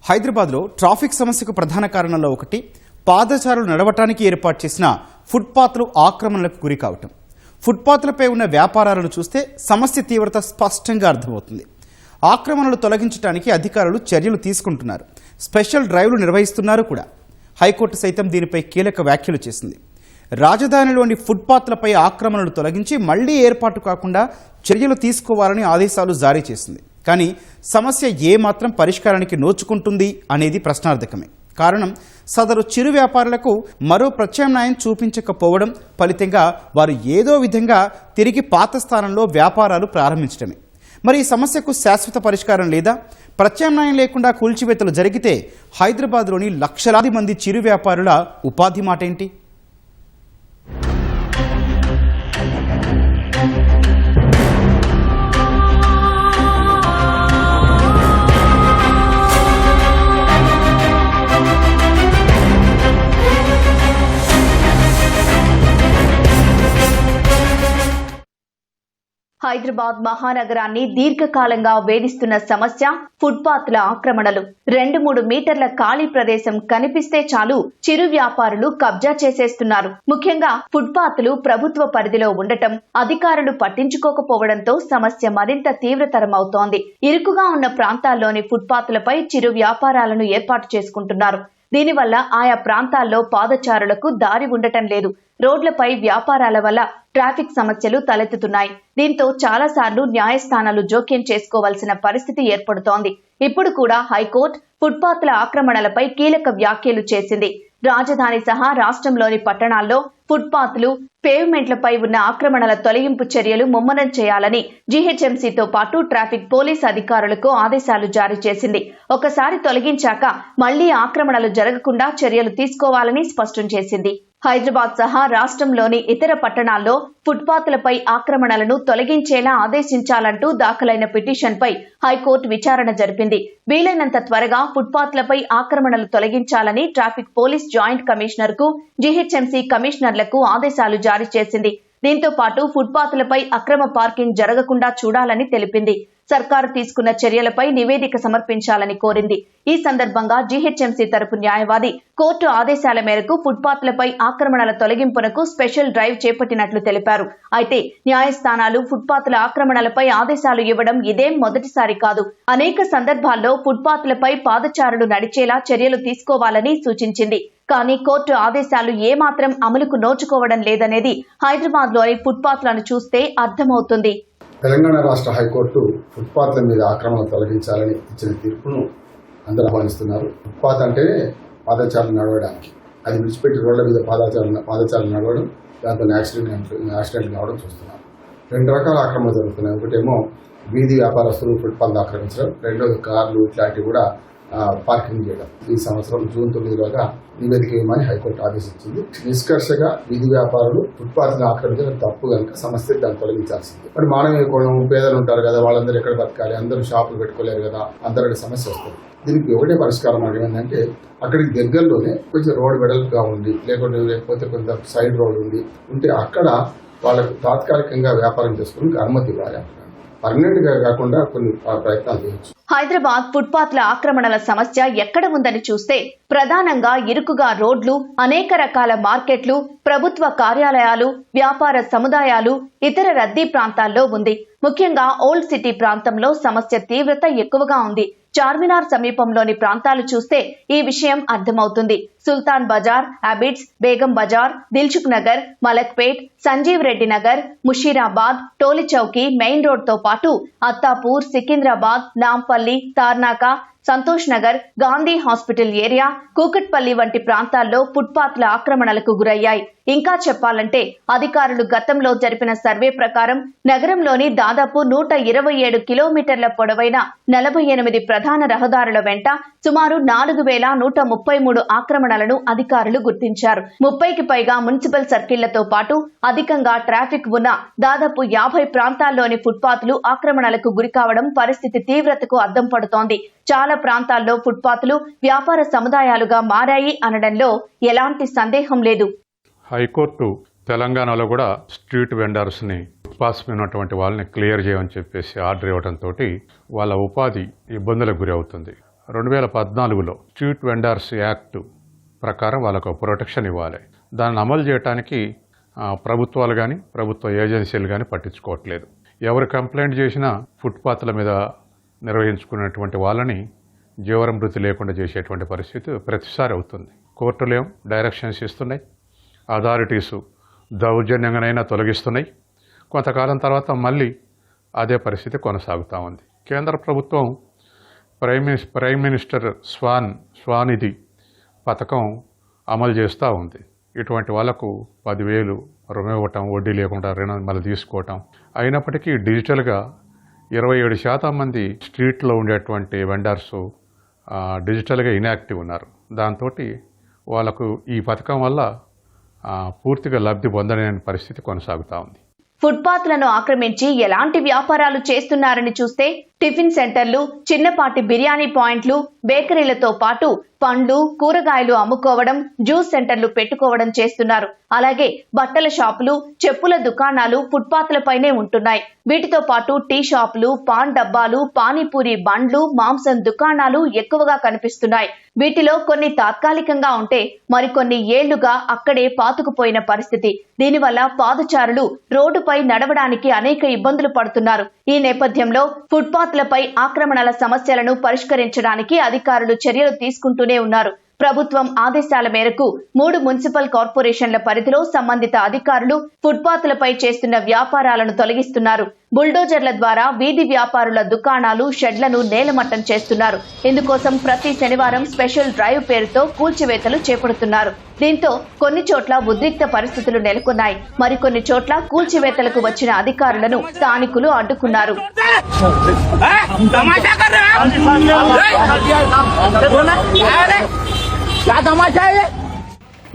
హైదరాబాద్లో ట్రాఫిక్ సమస్యకు ప్రధాన కారణాల్లో ఒకటి పాదచారులు నడవటానికి ఏర్పాటు చేసిన ఫుట్పాత్లు ఆక్రమణలకు గురి కావటం. ఫుట్పాత్లపై ఉన్న వ్యాపారాలను చూస్తే సమస్య తీవ్రత స్పష్టంగా అర్థమవుతుంది. ఆక్రమణలు తొలగించడానికి అధికారులు చర్యలు తీసుకుంటున్నారు, స్పెషల్ డ్రైవ్లు నిర్వహిస్తున్నారు కూడా. హైకోర్టు సైతం దీనిపై కీలక వ్యాఖ్యలు చేసింది. రాజధానిలోని ఫుట్పాత్లపై ఆక్రమణలు తొలగించి మళ్లీ ఏర్పాటు కాకుండా చర్యలు తీసుకోవాలని ఆదేశాలు జారీ చేసింది. కానీ సమస్య ఏమాత్రం పరిష్కారానికి నోచుకుంటుంది అనేది ప్రశ్నార్థకమే. కారణం సదరు చిరు వ్యాపారులకు మరో ప్రత్యామ్నాయం చూపించకపోవడం, ఫలితంగా వారు ఏదో విధంగా తిరిగి పాత స్థానంలో వ్యాపారాలు ప్రారంభించడమే. మరి ఈ సమస్యకు శాశ్వత పరిష్కారం లేదా? ప్రత్యామ్నాయం లేకుండా కూల్చివేతలు జరిగితే హైదరాబాద్లోని లక్షలాది మంది చిరు వ్యాపారుల ఉపాధి మాట ఏంటి? హైదరాబాద్ మహానగరాన్ని దీర్ఘకాలంగా వేధిస్తున్న సమస్య ఫుట్పాత్ల ఆక్రమణలు. 2-3 మీటర్ల ఖాళీ ప్రదేశం కనిపిస్తే చాలు చిరు వ్యాపారులు కబ్జా చేసేస్తున్నారు. ముఖ్యంగా ఫుట్పాత్లు ప్రభుత్వ పరిధిలో ఉండటం, అధికారులు పట్టించుకోకపోవడంతో సమస్య మరింత తీవ్రతరమవుతోంది. ఇరుకుగా ఉన్న ప్రాంతాల్లోని ఫుట్పాత్లపై చిరు వ్యాపారాలను ఏర్పాటు చేసుకుంటున్నారు. దీనివల్ల ఆయా ప్రాంతాల్లో పాదచారులకు దారి ఉండటం లేదు. రోడ్లపై వ్యాపారాల వల్ల ట్రాఫిక్ సమస్యలు తలెత్తుతున్నాయి. దీంతో చాలాసార్లు న్యాయస్థానాలు జోక్యం చేసుకోవాల్సిన పరిస్థితి ఏర్పడుతోంది. ఇప్పుడు కూడా హైకోర్టు ఫుట్పాత్ల ఆక్రమణలపై కీలక వ్యాఖ్యలు చేసింది. రాజధాని సహా రాష్ట్రంలోని పట్టణాల్లో ఫుట్పాత్లు, పేవ్మెంట్లపై ఉన్న ఆక్రమణల తొలగింపు చర్యలు ముమ్మరం చేయాలని జీహెచ్ఎంసీతో పాటు ట్రాఫిక్ పోలీస్ అధికారులకు ఆదేశాలు జారీ చేసింది. ఒకసారి తొలగించాక మళ్లీ ఆక్రమణలు జరగకుండా చర్యలు తీసుకోవాలని స్పష్టం చేసింది. హైదరాబాద్ సహా రాష్ట్రంలోని ఇతర పట్టణాల్లో ఫుట్పాత్లపై ఆక్రమణలను తొలగించేలా ఆదేశించాలంటూ దాఖలైన పిటిషన్పై హైకోర్టు విచారణ జరిపింది. వీలైనంత త్వరగా ఫుట్పాత్లపై ఆక్రమణలు తొలగించాలని ట్రాఫిక్ పోలీస్ జాయింట్ కమిషనర్ కు జీహెచ్ఎంసీ కమిషనర్లకు ఆదేశాలు జారీ చేసింది. దీంతో పాటు ఫుట్పాత్లపై అక్రమ పార్కింగ్ జరగకుండా చూడాలని తెలిపింది. సర్కారు తీసుకున్న చర్యలపై నివేదిక సమర్పించాలని కోరింది. ఈ సందర్భంగా జీహెచ్ఎంసీ తరపు న్యాయవాది కోర్టు ఆదేశాల మేరకు ఫుట్పాత్లపై ఆక్రమణల తొలగింపునకు స్పెషల్ డ్రైవ్ చేపట్టినట్లు తెలిపారు. అయితే న్యాయస్థానాలు ఫుట్పాత్ల ఆక్రమణలపై ఆదేశాలు ఇవ్వడం ఇదేం మొదటిసారి కాదు. అనేక సందర్భాల్లో ఫుట్పాత్లపై పాదచారులు నడిచేలా చర్యలు తీసుకోవాలని సూచించింది. కానీ కోర్టు ఆదేశాలు ఏమాత్రం అమలుకు నోచుకోవడం లేదనేది హైదరాబాద్లోని ఫుట్పాత్లను చూస్తే అర్థమవుతుంది. తెలంగాణ రాష్ట్ర హైకోర్టు ఫుట్పాత్ల మీద ఆక్రమణ తొలగించాలని ఇచ్చిన తీర్పును అందరూ ఆహ్వానిస్తున్నారు. ఫుట్పాత్ అంటేనే పాదచారులు నడవడానికి, అది విడిచిపెట్టి రోడ్ల మీద పాదచారులు నడవడం, దాంతో యాక్సిడెంట్ కావడం చూస్తున్నారు. 2 రకాల ఆక్రమణ జరుగుతున్నాయి. ఒకటేమో వీధి వ్యాపారస్తులు ఫుట్పాత్ ఆక్రమించడం, రెండోది కార్లు ఇట్లాంటివి కూడా పార్కింగ్ చేయడం. ఈ సంవత్సరం జూన్ 9లోగా నివేదిక ఇవ్వమని హైకోర్టు ఆదేశించింది. నిష్కర్షగా వీధి వ్యాపారులు ఫుట్పాత్లను ఆక్రమించడం తప్పు కనుక సమస్య దాన్ని తొలగించాల్సింది. మరి మానవీయ కోణం, పేదలు ఉంటారు కదా, వాళ్ళందరూ ఎక్కడ బతకాలి, అందరూ షాపులు పెట్టుకోలేరు కదా, అందరికి సమస్య వస్తుంది. దీనికి ఒకటే పరిష్కారం ఏంటంటే అక్కడికి దగ్గరలోనే కొంచెం రోడ్ వెడల్పుగా ఉండి, లేకపోతే కొంత సైడ్ రోడ్ ఉంటే అక్కడ వాళ్ళకు తాత్కాలికంగా వ్యాపారం చేసుకుని అనుమతి ఇవ్వాలి. పర్మనెంట్ గా కాకుండా కొన్ని ప్రయత్నాలు చేయొచ్చు. హైదరాబాద్ ఫుట్పాత్ల ఆక్రమణల సమస్య ఎక్కడ ఉందని చూస్తే ప్రధానంగా ఇరుకుగా రోడ్లు, అనేక రకాల మార్కెట్లు, ప్రభుత్వ కార్యాలయాలు, వ్యాపార సముదాయాలు, ఇతర రద్దీ ప్రాంతాల్లో ఉంది. ముఖ్యంగా ఓల్డ్ సిటీ ప్రాంతంలో సమస్య తీవ్రత ఎక్కువగా ఉంది. చార్మినార్ సమీపంలోని ప్రాంతాలు చూస్తే ఈ విషయం అర్థమవుతుంది. సుల్తాన్ బజార్, అబిడ్స్, బేగం బజార్, దిల్సుఖ్ నగర్, మలక్పేట్, సంజీవ్ రెడ్డి నగర్, ముషీరాబాద్, టోలి చౌకీ, మెయిన్ రోడ్ తో పాటు అత్తాపూర్, సికింద్రాబాద్, నాంపల్లి, తార్నాక, సంతోష్ నగర్, గాంధీ హాస్పిటల్ ఏరియా, కూకట్పల్లి వంటి ప్రాంతాల్లో ఫుట్పాత్ల ఆక్రమణలకు గురయ్యాయి. ఇంకా చెప్పాలంటే అధికారులు గతంలో జరిపిన సర్వే ప్రకారం నగరంలోని దాదాపు 127 కిలోమీటర్ల పొడవైన 48 ప్రధాన రహదారుల వెంట సుమారు 4133 ఆక్రమణలను అధికారులు గుర్తించారు. 30కి పైగా మున్సిపల్ సర్కిళ్లతో పాటు అధికంగా ట్రాఫిక్ ఉన్న దాదాపు 50 ప్రాంతాల్లోని ఫుట్పాత్లు ఆక్రమణలకు గురికావడం పరిస్థితి తీవ్రతకు అద్దం పడుతోంది. చాలా ప్రాంతాల్లో ఫుట్పాత్లు వ్యాపార సముదాయాలుగా మారాయి అనడంలో ఎలాంటి సందేహం లేదు. హైకోర్టు తెలంగాణలో కూడా స్ట్రీట్ వెండర్స్ని ఫుట్పాత్స్ మీద ఉన్నటువంటి వాళ్ళని క్లియర్ చేయమని చెప్పేసి ఆర్డర్ ఇవ్వడంతో వాళ్ళ ఉపాధి ఇబ్బందులకు గురి అవుతుంది. 2014లో స్ట్రీట్ వెండర్స్ యాక్ట్ ప్రకారం వాళ్ళకు ప్రొటెక్షన్ ఇవ్వాలి. దాన్ని అమలు చేయడానికి ప్రభుత్వాలు కానీ ప్రభుత్వ ఏజెన్సీలు కానీ పట్టించుకోవట్లేదు. ఎవరు కంప్లైంట్ చేసినా ఫుట్పాత్ల మీద నిర్వహించుకున్నటువంటి వాళ్ళని జీవనభృతి లేకుండా చేసేటువంటి పరిస్థితి ప్రతిసారి అవుతుంది. కోర్టులేం డైరెక్షన్స్ ఇస్తున్నాయి, అథారిటీసు దౌర్జన్యంగానైనా తొలగిస్తున్నాయి. కొంతకాలం తర్వాత మళ్ళీ అదే పరిస్థితి కొనసాగుతూ ఉంది. కేంద్ర ప్రభుత్వం ప్రైమ్ మినిస్టర్ స్వానిధి పథకం అమలు చేస్తూ ఉంది. ఇటువంటి వాళ్ళకు 10,000 రుణం ఇవ్వటం, వడ్డీ లేకుండా రుణం మళ్ళీ తీసుకోవటం. అయినప్పటికీ డిజిటల్గా 27% మంది స్ట్రీట్లో ఉండేటువంటి వెండర్స్ డిజిటల్గా ఇన్యాక్టివ్ ఉన్నారు. దాంతో వాళ్ళకు ఈ పథకం వల్ల పూర్తిగా లబ్ధి పొందలేని పరిస్థితి కొనసాగుతూ ఉంది. ఫుట్పాత్లను ఆక్రమించి ఎలాంటి వ్యాపారాలు చేస్తున్నారని చూస్తే టిఫిన్ సెంటర్లు, చిన్నపాటి బిర్యానీ పాయింట్లు, బేకరీలతో పాటు పండ్లు, కూరగాయలు అమ్ముకోవడం, జ్యూస్ సెంటర్లు పెట్టుకోవడం చేస్తున్నారు. అలాగే బట్టల షాపులు, చెప్పుల దుకాణాలు ఫుట్పాత్లపైనే ఉంటున్నాయి. వీటితో పాటు టీ షాపులు, పాన్ డబ్బాలు, పానీపూరి బండ్లు, మాంసం దుకాణాలు ఎక్కువగా కనిపిస్తున్నాయి. వీటిలో కొన్ని తాత్కాలికంగా ఉంటే మరికొన్ని ఏళ్లుగా అక్కడే పాతుకుపోయిన పరిస్థితి. దీనివల్ల పాదచారులు రోడ్డుపై నడవడానికి అనేక ఇబ్బందులు పడుతున్నారు. ఈ నేపథ్యంలో ఫుట్పాత్లపై ఆక్రమణల సమస్యలను పరిష్కరించడానికి అధికారులు చర్యలు తీసుకుంటూనే ఉన్నారు. ప్రభుత్వం ఆదేశాల మేరకు 3 మున్సిపల్ కార్పొరేషన్ల పరిధిలో సంబంధిత అధికారులు ఫుట్పాత్లపై చేస్తున్న వ్యాపారాలను తొలగిస్తున్నారు. బుల్డోజర్ల ద్వారా వీధి వ్యాపారుల దుకాణాలు, షెడ్లను నేలమట్టం చేస్తున్నారు. ఇందుకోసం ప్రతి శనివారం స్పెషల్ డ్రైవ్ పేరుతో కూల్చివేతలు చేపడుతున్నారు. దీంతో కొన్ని చోట్ల ఉద్రిక్త పరిస్థితులు నెలకొన్నాయి. మరికొన్ని చోట్ల కూల్చివేతలకు వచ్చిన అధికారులను స్థానికులు అడ్డుకున్నారు.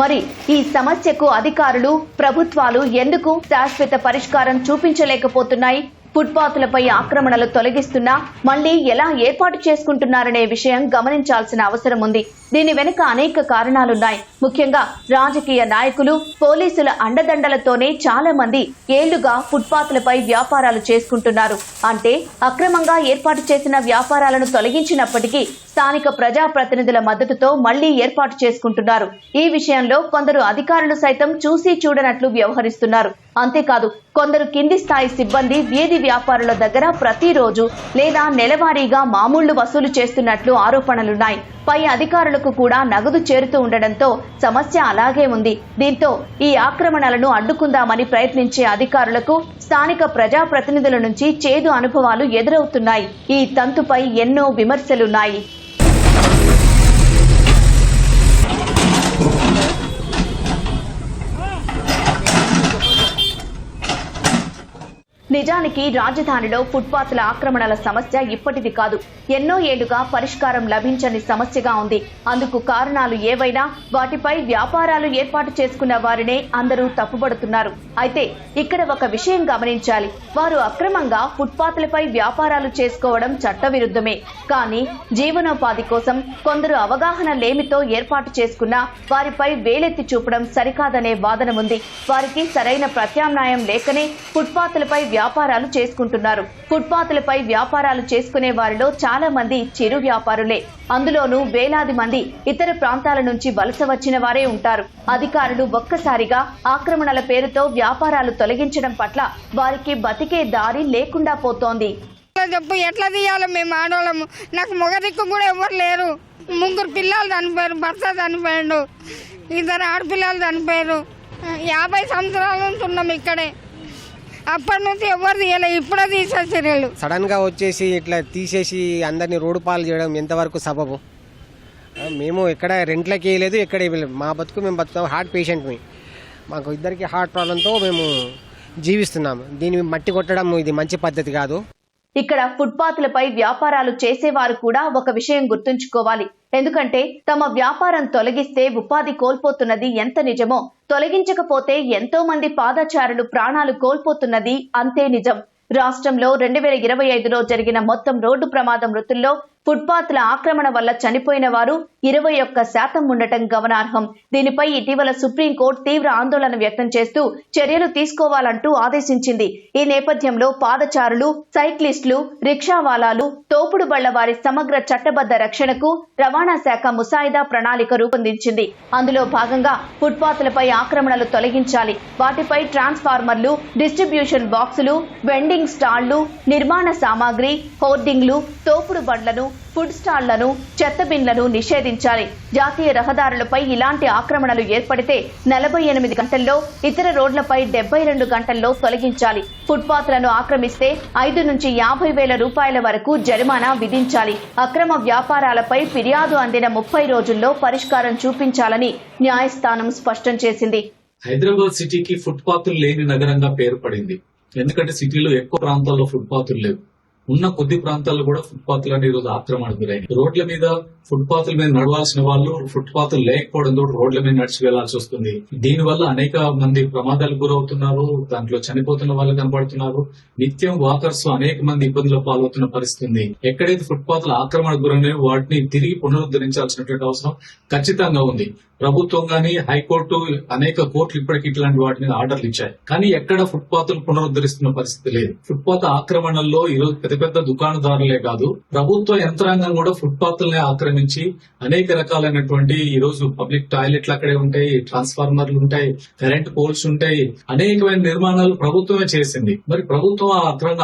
మరి ఈ సమస్యకు అధికారులు, ప్రభుత్వాలు ఎందుకు శాశ్వత పరిష్కారం చూపించలేకపోతున్నాయి? ఫుట్పాత్లపై ఆక్రమణలు తొలగిస్తున్నా మళ్లీ ఎలా ఏర్పాటు చేసుకుంటున్నారనే విషయం గమనించాల్సిన అవసరం ఉంది. దీని వెనుక అనేక కారణాలున్నాయి. ముఖ్యంగా రాజకీయ నాయకులు, పోలీసుల అండదండలతోనే చాలా మంది ఏళ్లుగా ఫుట్పాత్లపై వ్యాపారాలు చేసుకుంటున్నారు. అంటే అక్రమంగా ఏర్పాటు చేసిన వ్యాపారాలను తొలగించినప్పటికీ స్థానిక ప్రజాప్రతినిధుల మద్దతుతో మళ్లీ ఏర్పాటు చేసుకుంటున్నారు. ఈ విషయంలో కొందరు అధికారులు సైతం చూసి చూడనట్లు వ్యవహరిస్తున్నారు. అంతేకాదు కొందరు కింది స్థాయి సిబ్బంది వీధి వ్యాపారుల దగ్గర ప్రతిరోజు లేదా నెలవారీగా మామూళ్లు వసూలు చేస్తున్నట్లు ఆరోపణలున్నాయి. పై అధికారులకు కూడా నగదు చేరుతూ ఉండడంతో సమస్య అలాగే ఉంది. దీంతో ఈ ఆక్రమణలను అడ్డుకుందామని ప్రయత్నించే అధికారులకు స్థానిక ప్రజాప్రతినిధుల నుంచి చేదు అనుభవాలు ఎదురవుతున్నాయి. ఈ తంతుపై ఎన్నో విమర్శలున్నాయి. నిజానికి రాజధానిలో ఫుట్పాత్ల ఆక్రమణల సమస్య ఇప్పటిది కాదు. ఎన్నో ఏళ్లుగా పరిష్కారం లభించని సమస్యగా ఉంది. అందుకు కారణాలు ఏవైనా వాటిపై వ్యాపారాలు ఏర్పాటు చేసుకున్న వారినే అందరూ తప్పుపడుతున్నారు. అయితే ఇక్కడ ఒక విషయం గమనించాలి. వారు అక్రమంగా ఫుట్పాత్లపై వ్యాపారాలు చేసుకోవడం చట్టవిరుద్ధమే. కానీ జీవనోపాధి కోసం కొందరు అవగాహన లేమితో ఏర్పాటు చేసుకున్న వారిపై వేలెత్తి చూపడం సరికాదనే వాదన ఉంది. వారికి సరైన ప్రత్యామ్నాయం లేకనే ఫుట్పాత్లపై వ్యాపారాలు చేసుకుంటున్నారు. ఫుట్పాత్లపై వ్యాపారాలు చేసుకునే వారిలో చాలా మంది చిరు వ్యాపారులే. అందులోనూ వేలాది మంది ఇతర ప్రాంతాల నుంచి వలస వచ్చిన వారే ఉంటారు. అధికారులు ఒక్కసారిగా ఆక్రమణల పేరుతో వ్యాపారాలు తొలగించడం పట్ల వారికి బతికే దారి లేకుండా పోతోంది. చెప్పు ఎట్లా తీయాలి? మేము ఆడవాళ్ళము. నాకు మొగదిక్కు కూడా ఎవరు లేరు. 3 పిల్లలు చనిపోయారు, భర్త చనిపోయాడు, 2 ఆడపిల్లలు చనిపోయారు. 50 సంవత్సరాల నుంచి ఉన్నాం ఇక్కడే. అప్పటి నుంచి ఎవరు తీయలేదు, ఇప్పుడే తీసేసారు. సడన్ గా వచ్చేసి ఇట్లా తీసేసి అందరినీ రోడ్డు పాలు చేయడం ఎంతవరకు సబబు? మేము ఎక్కడ రెంట్లకి వేయలేదు, ఎక్కడ వేయలేదు. మా బతుకు మేము బతుకుతాం. హార్ట్ పేషెంట్ని, మాకు ఇద్దరికి హార్ట్ ప్రాబ్లంతో మేము జీవిస్తున్నాము. దీన్ని మట్టి కొట్టడం ఇది మంచి పద్ధతి కాదు. ఇక్కడ ఫుట్పాత్లపై వ్యాపారాలు చేసేవారు కూడా ఒక విషయం గుర్తుంచుకోవాలి. ఎందుకంటే తమ వ్యాపారం తొలగిస్తే ఉపాధి కోల్పోతున్నది ఎంత నిజమో, తొలగించకపోతే ఎంతో మంది పాదచారులు ప్రాణాలు కోల్పోతున్నది అంతే నిజం. రాష్ట్రంలో 2025లో జరిగిన మొత్తం రోడ్డు ప్రమాద మృతుల్లో ఫుట్పాత్ల ఆక్రమణ వల్ల చనిపోయిన వారు 21% ఉండటం గమనార్హం. దీనిపై ఇటీవల సుప్రీంకోర్టు తీవ్ర ఆందోళన వ్యక్తం చేస్తూ చర్యలు తీసుకోవాలంటూ ఆదేశించింది. ఈ నేపథ్యంలో పాదచారులు, సైక్లిస్టులు, రిక్షావాలాలు, తోపుడు బళ్ల వారి సమగ్ర చట్టబద్ధ రక్షణకు రవాణా శాఖ ముసాయిదా ప్రణాళిక రూపొందించింది. అందులో భాగంగా ఫుట్పాత్లపై ఆక్రమణలు తొలగించాలి, వాటిపై ట్రాన్స్ఫార్మర్లు, డిస్ట్రిబ్యూషన్ బాక్సులు, వెండింగ్ స్టాళ్లు, నిర్మాణ సామాగ్రి, హోర్డింగ్లు, తోపుడు బండ్లను, ఫుడ్ స్టాళ్లను, చెత్త బిన్లను నిషేధించాలి. జాతీయ రహదారులపై ఇలాంటి ఆక్రమణలు ఏర్పడితే 48 గంటల్లో, ఇతర రోడ్లపై 72 గంటల్లో తొలగించాలి. ఫుట్పాత్లను ఆక్రమిస్తే 5 నుంచి 50,000 రూపాయల వరకు జరిమానా విధించాలి. అక్రమ వ్యాపారాలపై ఫిర్యాదు అందిన 30 రోజుల్లో పరిష్కారం చూపించాలని న్యాయస్థానం స్పష్టం చేసింది. హైదరాబాద్ సిటీకి ఫుట్పాత్లు లేని నగరంగా పేరు పడింది. ఎందుకంటే సిటీలో ఎక్కువ ప్రాంతాల్లో ఫుట్పాత్లు లేవు. ఉన్న కొద్ది ప్రాంతాల్లో కూడా ఫుట్పాత్లు అనేవి ఈరోజు ఆక్రమణకు గురైంది. రోడ్ల మీద ఫుట్పాత్ల మీద నడవాల్సిన వాళ్ళు ఫుట్పాత్లు లేకపోవడంతో రోడ్ల మీద నడిచి వెళ్లాల్సి వస్తుంది. దీనివల్ల అనేక మంది ప్రమాదాలకు గురవుతున్నారు, దాంట్లో చనిపోతున్న వాళ్ళు కనబడుతున్నారు. నిత్యం వాకర్స్ అనేక మంది ఇబ్బందుల పాల్గొతున్న పరిస్థితి ఉంది. ఎక్కడైతే ఫుట్పాత్ల ఆక్రమణకు గురైనాయో వాటిని తిరిగి పునరుద్ధరించాల్సినటువంటి అవసరం ఖచ్చితంగా ఉంది. ప్రభుత్వం గానీ, హైకోర్టు, అనేక కోర్టులు ఇప్పటికీ ఇట్లాంటి వాటి మీద ఆర్డర్లు ఇచ్చాయి. కానీ ఎక్కడ ఫుట్పాత్లు పునరుద్ధరిస్తున్న పరిస్థితి లేదు. ఫుట్పాత్ ఆక్రమణల్లో ఈరోజు పెద్ద పెద్ద దుకాణదారులే కాదు, ప్రభుత్వ యంత్రాంగం కూడా ఫుట్పాత్లనే ఆక్రమించి అనేక రకాలైనటువంటి ఈరోజు పబ్లిక్ టాయిలెట్లు అక్కడే ఉంటాయి, ట్రాన్స్ఫార్మర్లు ఉంటాయి, కరెంట్ పోల్స్ ఉంటాయి, అనేకమైన నిర్మాణాలు ప్రభుత్వమే చేసింది. మరి ప్రభుత్వం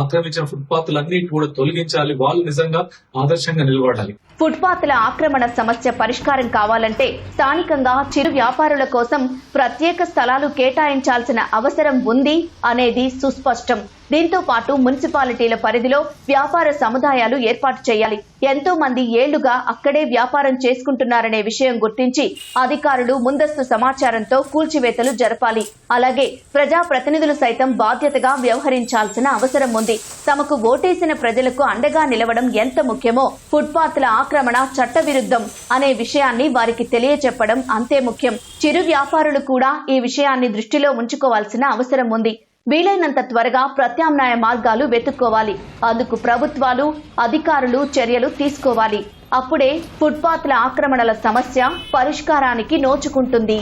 ఆక్రమించిన ఫుట్పాత్లన్నిటి కూడా తొలగించాలి. వాళ్ళు నిజంగా ఆదర్శంగా నిలబడాలి. ఫుట్పాత్ల ఆక్రమణ సమస్య పరిష్కారం కావాలంటే స్థానికంగా చిరు వ్యాపారుల కోసం ప్రత్యేక స్థలాలు కేటాయించాల్సిన అవసరం ఉంది అనేది సుస్పష్టం. దీంతో పాటు మున్సిపాలిటీల పరిధిలో వ్యాపార సముదాయాలు ఏర్పాటు చేయాలి. ఎంతో మంది ఏళ్లుగా అక్కడే వ్యాపారం చేసుకుంటున్నారనే విషయం గుర్తించి అధికారులు ముందస్తు సమాచారంతో కూల్చివేతలు జరపాలి. అలాగే ప్రజాప్రతినిధులు సైతం బాధ్యతగా వ్యవహరించాల్సిన అవసరం ఉంది. తమకు ఓటేసిన ప్రజలకు అండగా నిలవడం ఎంత ముఖ్యమో ఫుట్పాత్ల ఆక్రమణ చట్టవిరుద్ధం అనే విషయాన్ని వారికి తెలియచెప్పడం అంతే ముఖ్యం. చిరు వ్యాపారులు కూడా ఈ విషయాన్ని దృష్టిలో ఉంచుకోవాల్సిన అవసరం ఉంది. వీలైనంత త్వరగా ప్రత్యామ్నాయ మార్గాలు వెతుక్కోవాలి. అందుకు ప్రభుత్వాలు, అధికారులు చర్యలు తీసుకోవాలి. అప్పుడే ఫుట్పాత్ల ఆక్రమణల సమస్య పరిష్కారానికి నోచుకుంటుంది.